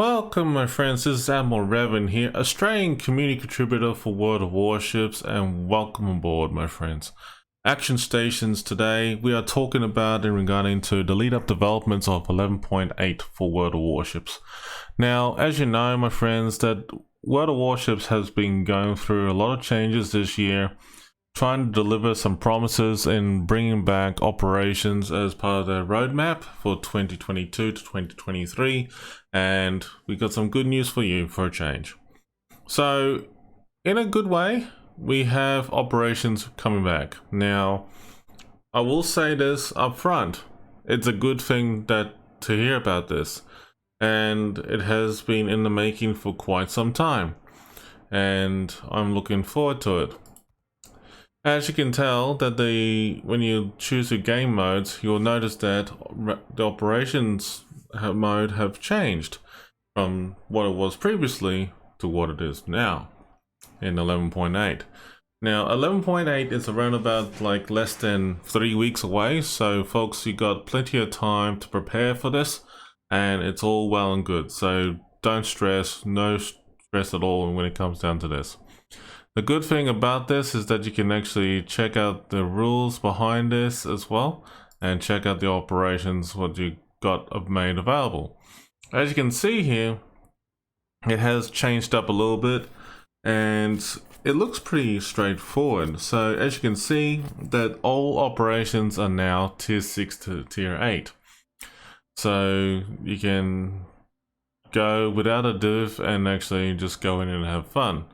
Welcome my friends, this is Admiral Revan here, Australian community contributor for World of Warships, and welcome aboard my friends. Action stations today, we are talking about in regarding to the lead up developments of 11.8 for World of Warships. Now, as you know my friends, that World of Warships has been going through a lot of changes this year, trying to deliver some promises in bringing back operations as part of their roadmap for 2022 to 2023, and we got some good news for you for a change. So in a good way, we have operations coming back. Now I will say this up front, it's a good thing to hear about this, and it has been in the making for quite some time, and I'm looking forward to it. As you can tell that when you choose your game modes, you'll notice that the operations mode have changed from what it was previously to what it is now in 11.8. Now 11.8 is around about like less than 3 weeks away, so folks, you got plenty of time to prepare for this, and it's all well and good, so don't stress, no stress at all when it comes down to this. The good thing about this is that you can actually check out the rules behind this as well, and check out the operations what you got made available. As you can see here, it has changed up a little bit and it looks pretty straightforward. So as you can see, that all operations are now tier 6 to tier 8. So you can go without a div and actually just go in and have fun.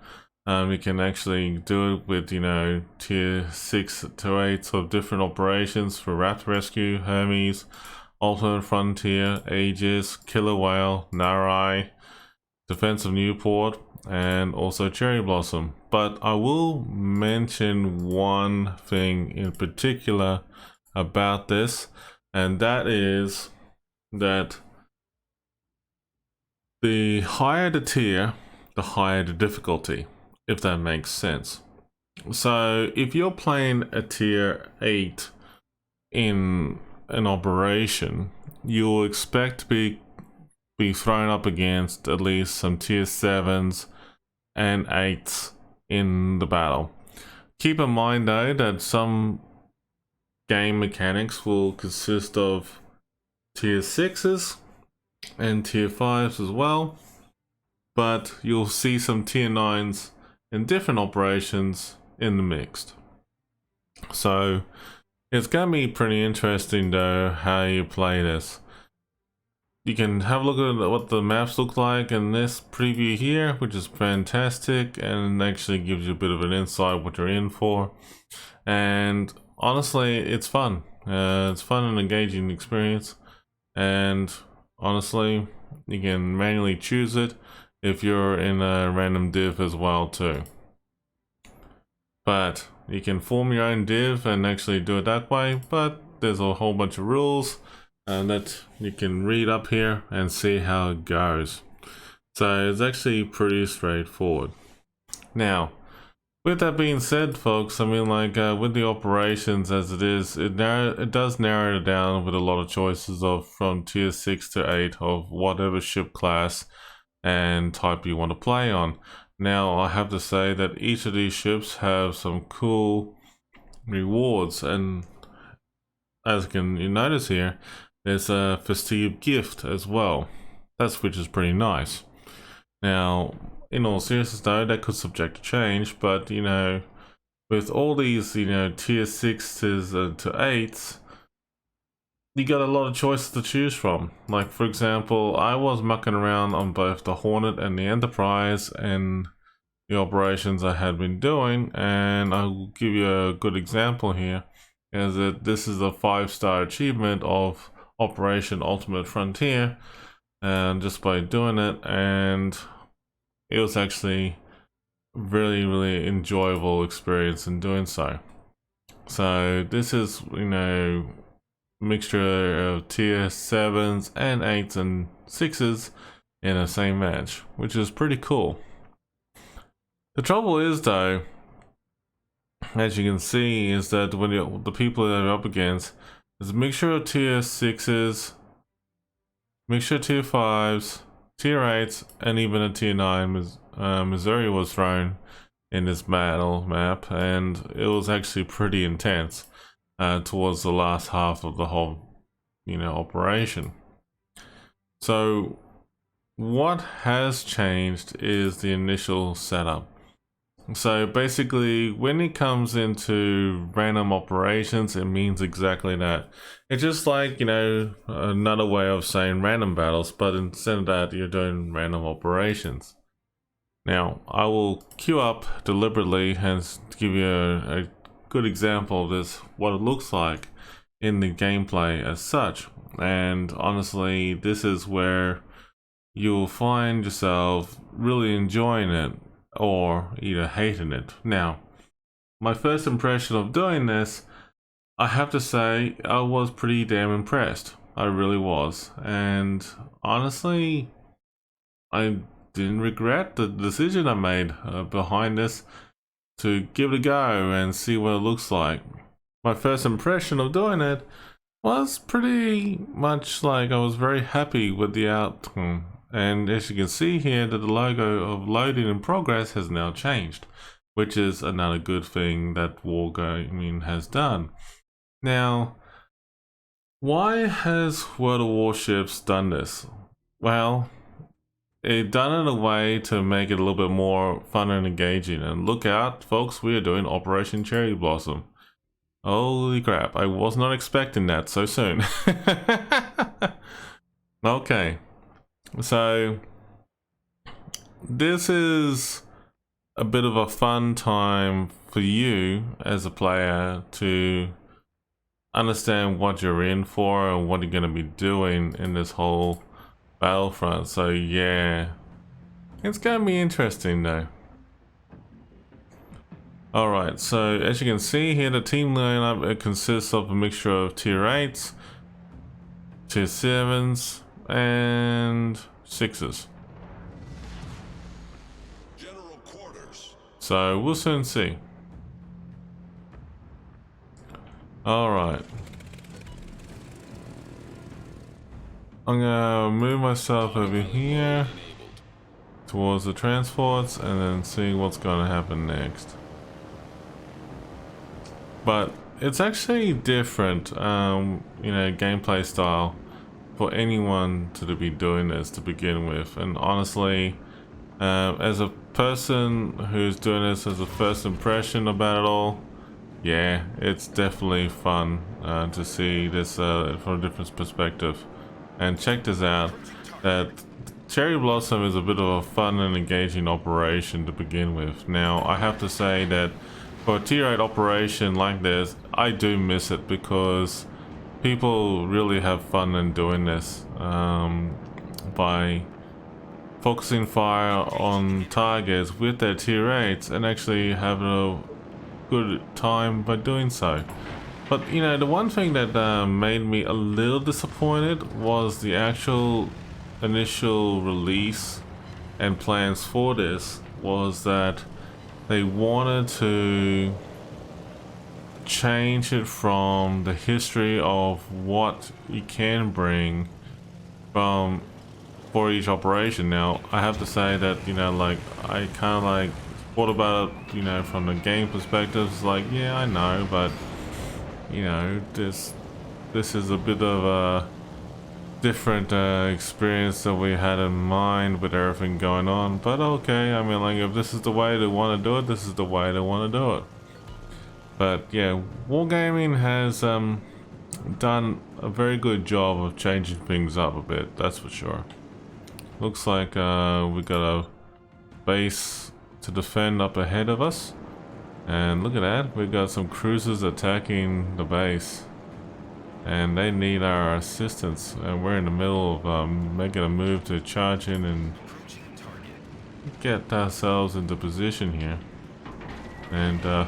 We can actually do it with, tier 6 to 8 of different operations for Raptor Rescue, Hermes, Alternate Frontier, Aegis, Killer Whale, Narai, Defense of Newport, and also Cherry Blossom. But I will mention one thing in particular about this, and that is that the higher the tier, the higher the difficulty, if that makes sense. So if you're playing a tier 8 in an operation, you'll expect to be thrown up against at least some tier 7s and 8s in the battle. Keep in mind though that some game mechanics will consist of tier 6s and tier 5s as well, but you'll see some tier 9s in different operations in the mixed. So it's gonna be pretty interesting though how you play this. You can have a look at what the maps look like in this preview here, which is fantastic, and actually gives you a bit of an insight what you're in for. And honestly, it's fun. It's fun and engaging experience, and honestly, you can manually choose it if you're in a random div as well too. But you can form your own div and actually do it that way, but there's a whole bunch of rules that you can read up here and see how it goes. So it's actually pretty straightforward. Now, with that being said folks, I mean, like with the operations as it is, it does narrow it down with a lot of choices of from tier 6 to 8 of whatever ship class and type you want to play on. Now I have to say that each of these ships have some cool rewards, and as you can notice here, there's a festive gift as well, which is pretty nice. Now in all seriousness though, that could subject to change, but with all these tier 6s to 8s, you got a lot of choices to choose from. Like for example, I was mucking around on both the Hornet and the Enterprise and the operations I had been doing, and I'll give you a good example here, is that this is a 5-star achievement of Operation Ultimate Frontier, and just by doing it, and it was actually really enjoyable experience in doing so. So this is mixture of tier 7s and 8s and 6s in the same match, which is pretty cool. The trouble is though, as you can see, is that when the people that you're up against is a mixture of tier 6s, mixture of tier 5s, tier 8s and even a tier 9 Missouri was thrown in this battle map, and it was actually pretty intense towards the last half of the whole, operation. So what has changed is the initial setup. So basically, when it comes into random operations, it means exactly that. It's just like, another way of saying random battles, but instead of that, you're doing random operations. Now, I will queue up deliberately and give you a good example of this, what it looks like in the gameplay as such. And honestly, this is where you'll find yourself really enjoying it or either hating it. Now, my first impression of doing this, I have to say, I was pretty damn impressed. I really was. And honestly, I didn't regret the decision I made behind this to give it a go and see what it looks like. My first impression of doing it was pretty much like I was very happy with the outcome. And as you can see here, that the logo of loading in progress has now changed, which is another good thing that Wargaming has done. Now, why has World of Warships done this? Well, it done it in a way to make it a little bit more fun and engaging. And look out, folks, we are doing Operation Cherry Blossom. Holy crap, I was not expecting that so soon. Okay. So this is a bit of a fun time for you as a player to understand what you're in for and what you're going to be doing in this whole battlefront. So yeah, it's going to be interesting though. Alright, so as you can see here, the team lineup, it consists of a mixture of tier 8s, tier 7s, and 6s. General quarters. So we'll soon see. Alright. I'm gonna move myself over here towards the transports and then see what's gonna happen next. But it's actually different, gameplay style for anyone to be doing this to begin with. And honestly, as a person who's doing this as a first impression about it all, yeah, it's definitely fun to see this from a different perspective. And check this out, that Cherry Blossom is a bit of a fun and engaging operation to begin with. Now, I have to say that for a tier 8 operation like this, I do miss it because people really have fun in doing this by focusing fire on targets with their tier 8s and actually having a good time by doing so. But the one thing that made me a little disappointed was the actual initial release and plans for this was that they wanted to change it from the history of what you can bring from for each operation. Now, I have to say that, I kind of thought about it, from the game perspective. It's like, yeah, I know, but, this is a bit of a different experience that we had in mind with everything going on. But okay, I mean, if this is the way they want to do it, this is the way they want to do it. But yeah, Wargaming has done a very good job of changing things up a bit, that's for sure. Looks like we got a base to defend up ahead of us. And look at that, we've got some cruisers attacking the base. And they need our assistance. And we're in the middle of making a move to charge in and get ourselves into position here. And I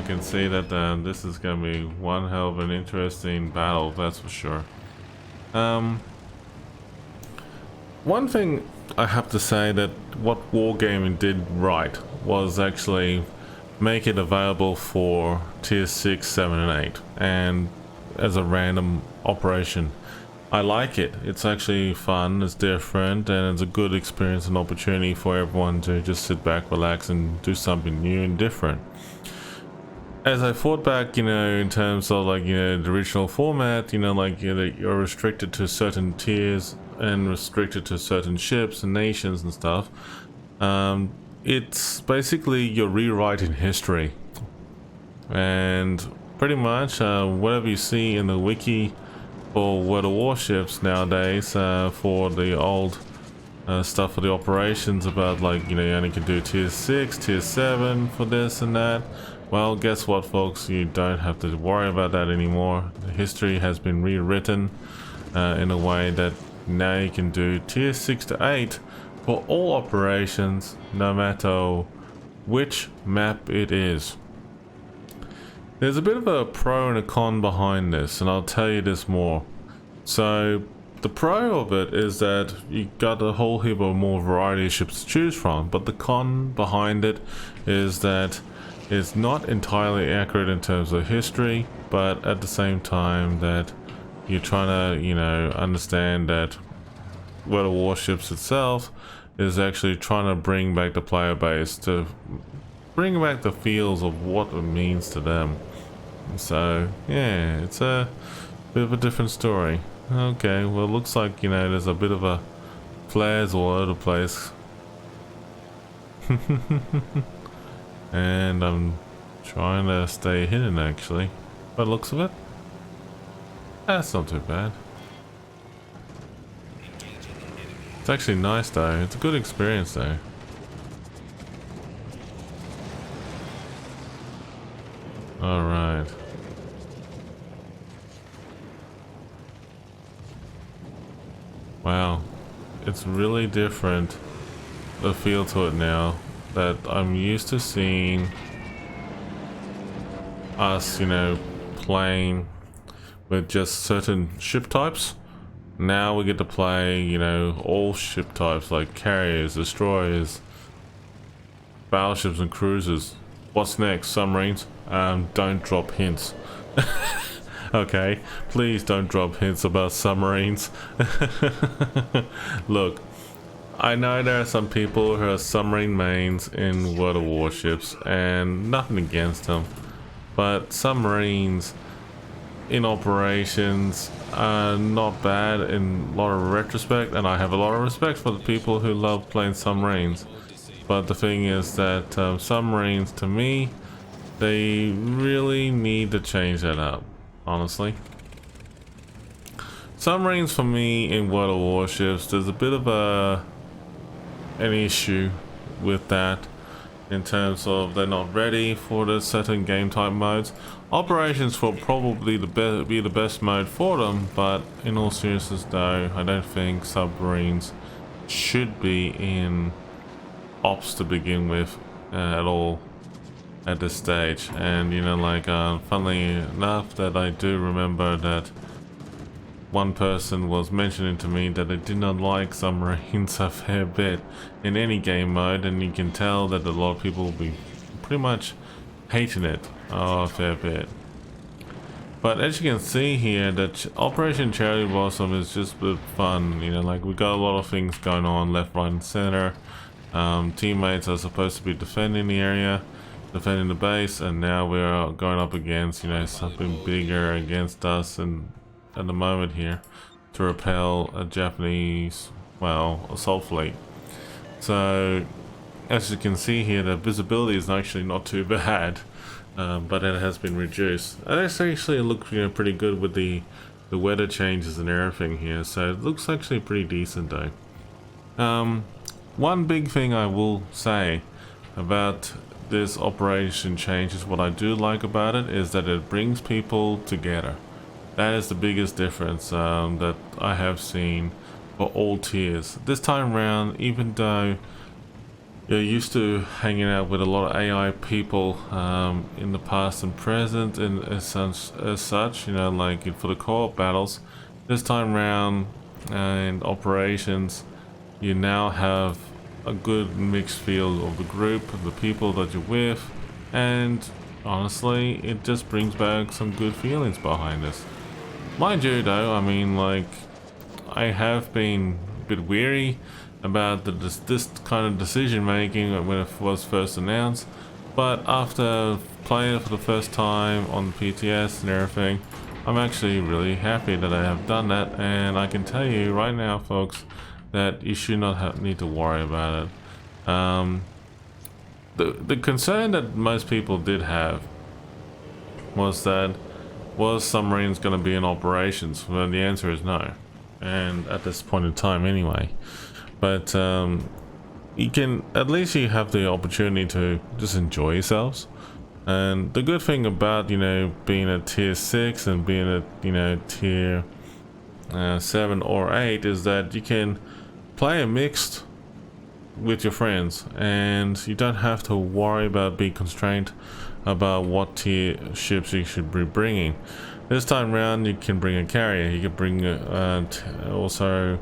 can see that this is going to be one hell of an interesting battle, that's for sure. One thing I have to say that what Wargaming did right was actually make it available for tier 6, 7 and 8 and as a random operation. I like it. It's actually fun, it's different, and it's a good experience and opportunity for everyone to just sit back, relax, and do something new and different. As I thought back, in terms of like, the original format, like, you're restricted to certain tiers and restricted to certain ships and nations and stuff. It's basically you're rewriting history. And pretty much, whatever you see in the wiki for World of Warships nowadays, for the old stuff for the operations about like, you only can do tier 6, tier 7 for this and that. Well, guess what, folks? You don't have to worry about that anymore. The history has been rewritten in a way that now you can do tier 6 to 8 for all operations, no matter which map it is. There's a bit of a pro and a con behind this, and I'll tell you this more. So, the pro of it is that you got a whole heap of more variety of ships to choose from, but the con behind it is that it's not entirely accurate in terms of history, but at the same time that you're trying to, understand that World of Warships itself is actually trying to bring back the player base, to bring back the feels of what it means to them. So yeah, it's a bit of a different story. Okay, well, it looks like, there's a bit of a flares all over the place. And I'm trying to stay hidden, actually, by the looks of it. That's not too bad. It's actually nice though. It's a good experience though. Alright. Wow. It's really different, the feel to it now, that I'm used to seeing us, playing with just certain ship types. Now we get to play, all ship types like carriers, destroyers, battleships and cruisers. What's next? Submarines? Don't drop hints. Okay, please don't drop hints about submarines. Look, I know there are some people who are submarine mains in World of Warships, and nothing against them, but submarines in operations are not bad in a lot of retrospect, and I have a lot of respect for the people who love playing submarines. But the thing is that submarines, to me, they really need to change that up, honestly. Submarines for me in World of Warships, there's a bit of an issue with that in terms of they're not ready for the certain game type modes. Operations will probably be the best mode for them, but in all seriousness though, I don't think submarines should be in ops to begin with at all at this stage. And funnily enough, that I do remember that one person was mentioning to me that they did not like submarines a fair bit in any game mode, and you can tell that a lot of people will be pretty much hating it a fair bit. But as you can see here, that Operation Cherry Blossom is just a bit fun. We got a lot of things going on left, right and center. Teammates are supposed to be defending the area, defending the base, and now we're going up against something bigger against us, and at the moment here, to repel a Japanese, assault fleet. So as you can see here, the visibility is actually not too bad, but it has been reduced. And it's actually looked pretty good with the weather changes and everything here, so it looks actually pretty decent though. One big thing I will say about this operation change is what I do like about it is that it brings people together. That is the biggest difference that I have seen for all tiers. This time around, even though you're used to hanging out with a lot of AI people in the past and present, and as such, like for the co-op battles, this time around in operations, you now have a good mixed feel of the group, of the people that you're with, and honestly, it just brings back some good feelings behind this. Mind you though, I have been a bit weary about this kind of decision making when it was first announced, but after playing it for the first time on the PTS and everything, I'm actually really happy that I have done that, and I can tell you right now, folks, that you should not need to worry about it. The concern that most people did have was that, was submarines going to be in operations? Well, the answer is no, and at this point in time anyway. But you can, at least you have the opportunity to just enjoy yourselves. And the good thing about, you know, being a tier 6 and being a, you know, tier 7 or 8 is that you can play a mixed with your friends, and you don't have to worry about being constrained about what tier ships you should be bringing. This time around, you can bring a carrier, you can bring also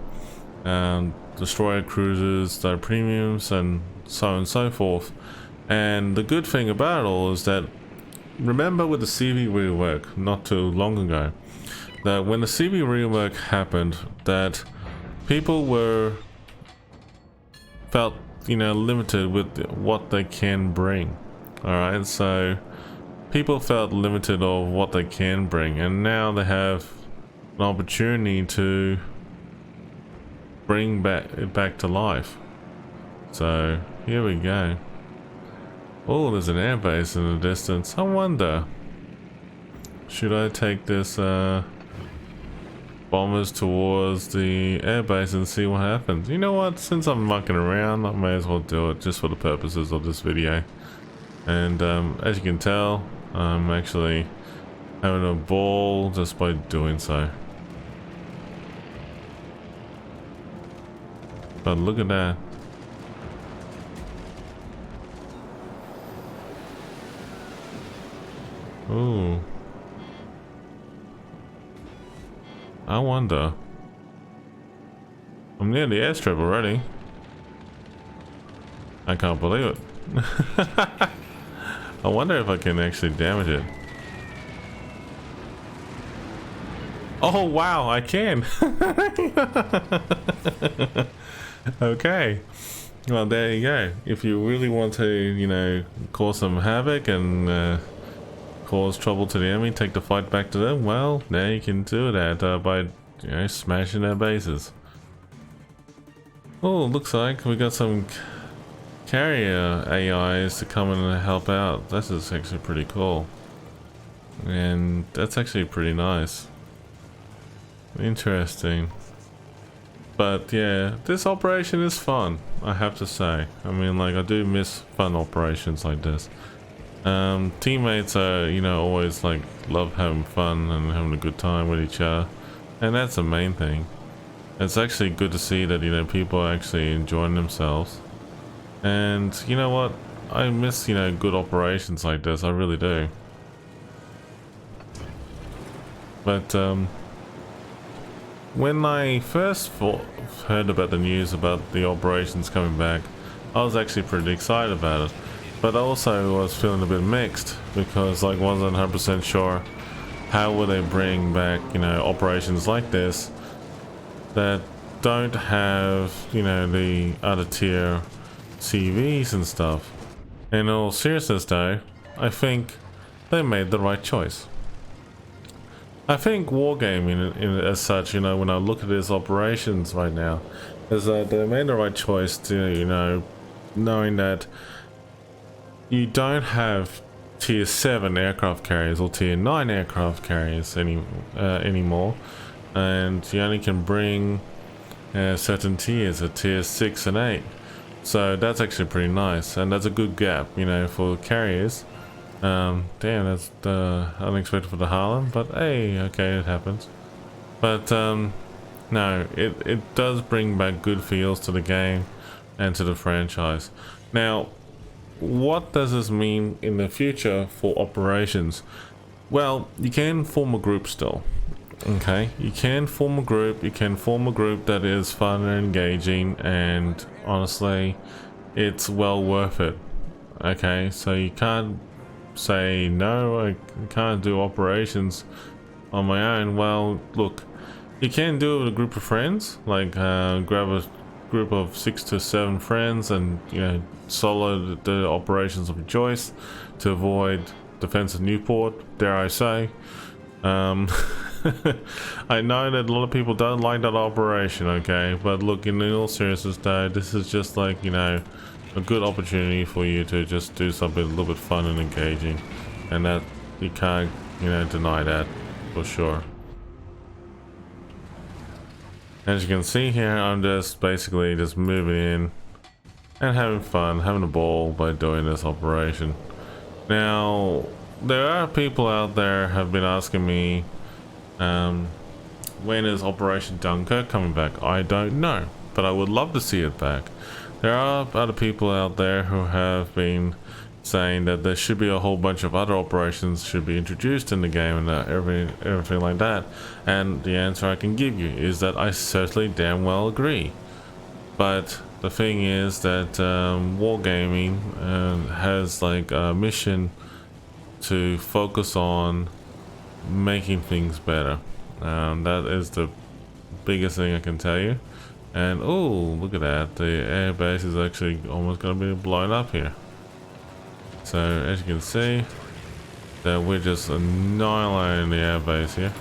destroyer cruisers, their premiums, and so on and so forth. And the good thing about it all is that, remember with the CV rework not too long ago, that when the CV rework happened, that people felt, you know, limited with what they can bring. Alright, so people felt limited of what they can bring, and now they have an opportunity to bring back to life. So here we go. Oh, there's an airbase in the distance. I wonder, should I take this bombers towards the airbase and see what happens? You know what, since I'm mucking around, I may as well do it just for the purposes of this video. And as you can tell, I'm actually having a ball just by doing so. But look at that. Ooh. I wonder. I'm near the airstrip already. I can't believe it. I wonder if I can actually damage it. Oh wow, I can. Okay. Well, there you go. If you really want to, you know, cause some havoc and cause trouble to the enemy, take the fight back to them, well, now you can do that by, you know, smashing their bases. Oh, looks like we got some carrier AIs to come in and help out. This is actually pretty cool, and that's actually pretty nice. Interesting. But yeah, this operation is fun, I have to say. I mean, like, I do miss fun operations like this. Teammates are, you know, always like love having fun and having a good time with each other, and that's the main thing. It's actually good to see that, you know, people are actually enjoying themselves. And you know what, I miss, you know, good operations like this, I really do. But when I first heard about the news about the operations coming back, I was actually pretty excited about it. But I also was feeling a bit mixed, because like, wasn't 100% sure how would they bring back, you know, operations like this that don't have, you know, the other tier CVs and stuff. In all seriousness though, I think they made the right choice. I think wargaming as such, you know, when I look at these operations right now, is that they made the right choice to, you know, knowing that you don't have tier 7 aircraft carriers or tier 9 aircraft carriers anymore, and you only can bring certain tiers at tier 6 and 8. So that's actually pretty nice, and that's a good gap, you know, for carriers. Damn, that's unexpected for the Harlem, but hey, okay, it happens. But no, it does bring back good feels to the game and to the franchise. Now, what does this mean in the future for operations? Well, you can form a group still. Okay, you can form a group. You can form a group that is fun and engaging, and honestly, it's well worth it. Okay, so you can't say no, I can't do operations on my own. Well, look, You can do it with a group of friends, like grab a group of 6 to 7 friends and, you know, solo the operations of your choice to avoid defense of Newport, dare I say. I know that a lot of people don't like that operation, okay, but look, in all seriousness though, this is just like, you know, a good opportunity for you to just do something a little bit fun and engaging, and that you can't, you know, deny that for sure. As you can see here, I'm just basically just moving in and having fun, having a ball by doing this operation. Now, there are people out there have been asking me, when is Operation Dunkirk coming back? I don't know, but I would love to see it back. There are other people out there who have been saying that there should be a whole bunch of other operations should be introduced in the game and everything like that. And the answer I can give you is that I certainly damn well agree. But the thing is that wargaming has like a mission to focus on making things better. That is the biggest thing I can tell you. And oh, look at that, the air base is actually almost going to be blown up here. So as you can see, that we're just annihilating the airbase here.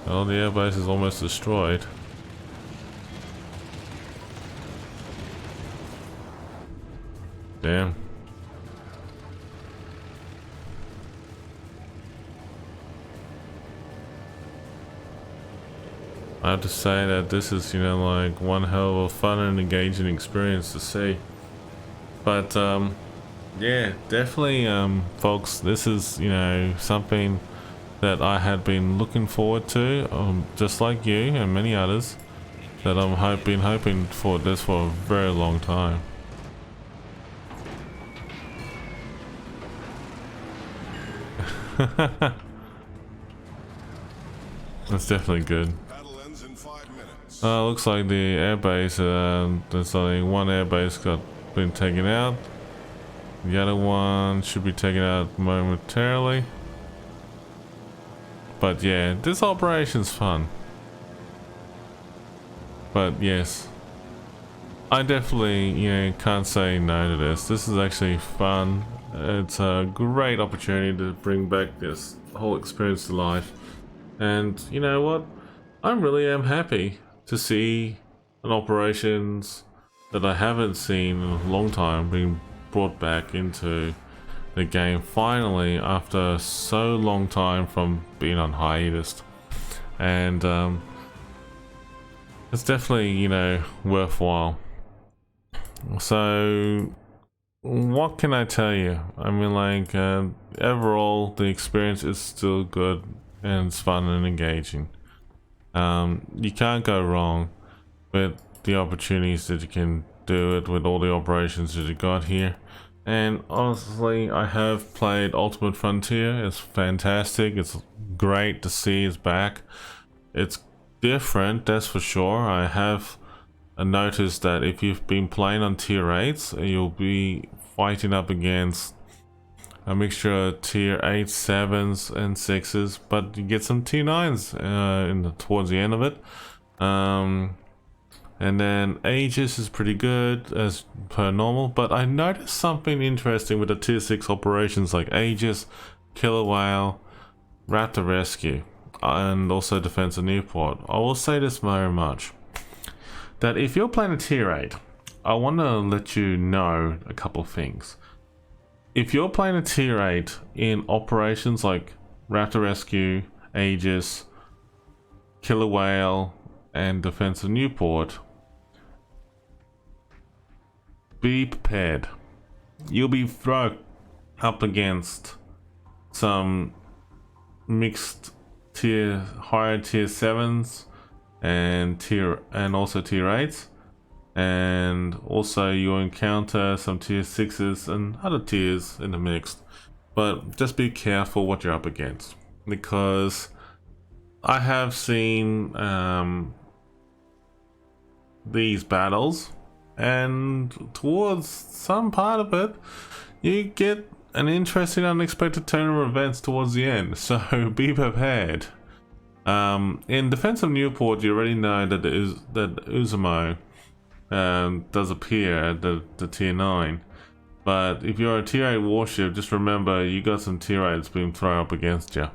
Well, the airbase is almost destroyed. Damn. I have to say that this is, you know, like one hell of a fun and engaging experience to see. But yeah, definitely folks, this is, you know, something that I had been looking forward to, just like you and many others, that I've been hoping for this for a very long time. That's definitely good. Looks like the airbase, there's only one airbase been taken out. The other one should be taken out momentarily. But yeah, this operation's fun. But yes, I definitely, you know, can't say no to this. This is actually fun. It's a great opportunity to bring back this whole experience to life. And you know what? I really am happy to see an operations that I haven't seen in a long time being brought back into the game finally after so long time from being on hiatus. And it's definitely, you know, worthwhile. So what can I tell you? I mean, like, overall the experience is still good and it's fun and engaging. You can't go wrong with the opportunities that you can do it with all the operations that you got here. And honestly, I have played Ultimate Frontier. It's fantastic. It's great to see it's back. It's different, that's for sure. I have noticed that if you've been playing on tier 8s, you'll be fighting up against a mixture of tier 8, 7s and 6s, but you get some tier 9s towards the end of it. And then Aegis is pretty good as per normal, but I noticed something interesting with the tier 6 operations like Aegis, Killer Whale, Raptor Rescue, and also Defense of Newport. I will say this very much, that if you're playing a tier 8, I want to let you know a couple of things. If you're playing a tier 8 in operations like Raptor Rescue, Aegis, Killer Whale, and Defense of Newport, be prepared. You'll be thrown up against some mixed higher tier 7s and also tier 8s, and also you'll encounter some tier 6s and other tiers in the mix. But just be careful what you're up against, because I have seen these battles, and towards some part of it you get an interesting unexpected turn of events towards the end, so be prepared. In Defense of Newport, you already know that Uzumo does appear at the tier 9, but if you're a tier 8 warship, just remember you got some tier 8s being thrown up against you,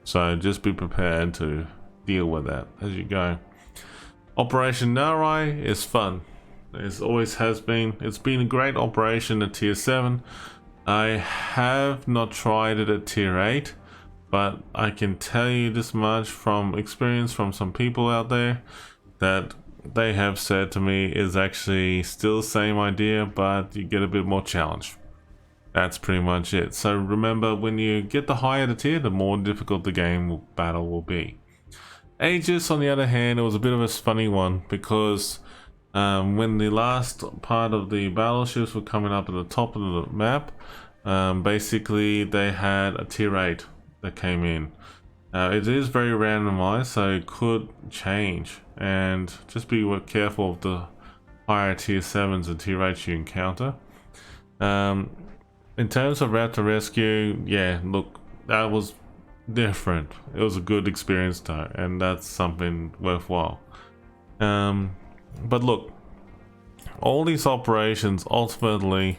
so just be prepared to deal with that as you go. Operation Narai is fun. It always has been. It's been a great operation at tier 7. I have not tried it at tier 8, but I can tell you this much from experience from some people out there that they have said to me is actually still the same idea, but you get a bit more challenge. That's pretty much it. So remember, when you get the higher the tier, the more difficult the battle will be. Aegis, on the other hand, it was a bit of a funny one because when the last part of the battleships were coming up at the top of the map, basically they had a tier 8 that came in. It is very randomized, so it could change, and just be careful of the higher tier 7s and tier 8s you encounter. In terms of route to rescue, yeah, look, that was different. It was a good experience though, and that's something worthwhile. But look, all these operations ultimately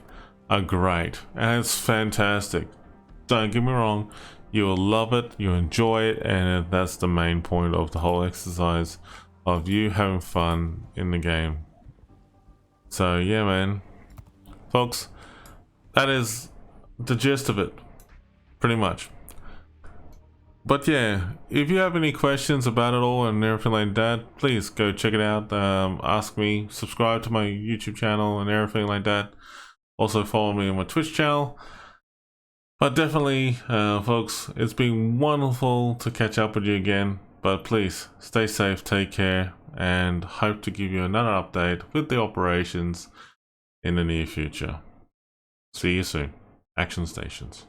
are great, and it's fantastic. Don't get me wrong, you will love it, you enjoy it, and that's the main point of the whole exercise, of you having fun in the game. So yeah, man, folks, that is the gist of it, pretty much. But yeah, if you have any questions about it all and everything like that, please go check it out. Ask me, subscribe to my YouTube channel and everything like that. Also follow me on my Twitch channel. But definitely, folks, it's been wonderful to catch up with you again. But please, stay safe, take care, and hope to give you another update with the operations in the near future. See you soon. Action Stations.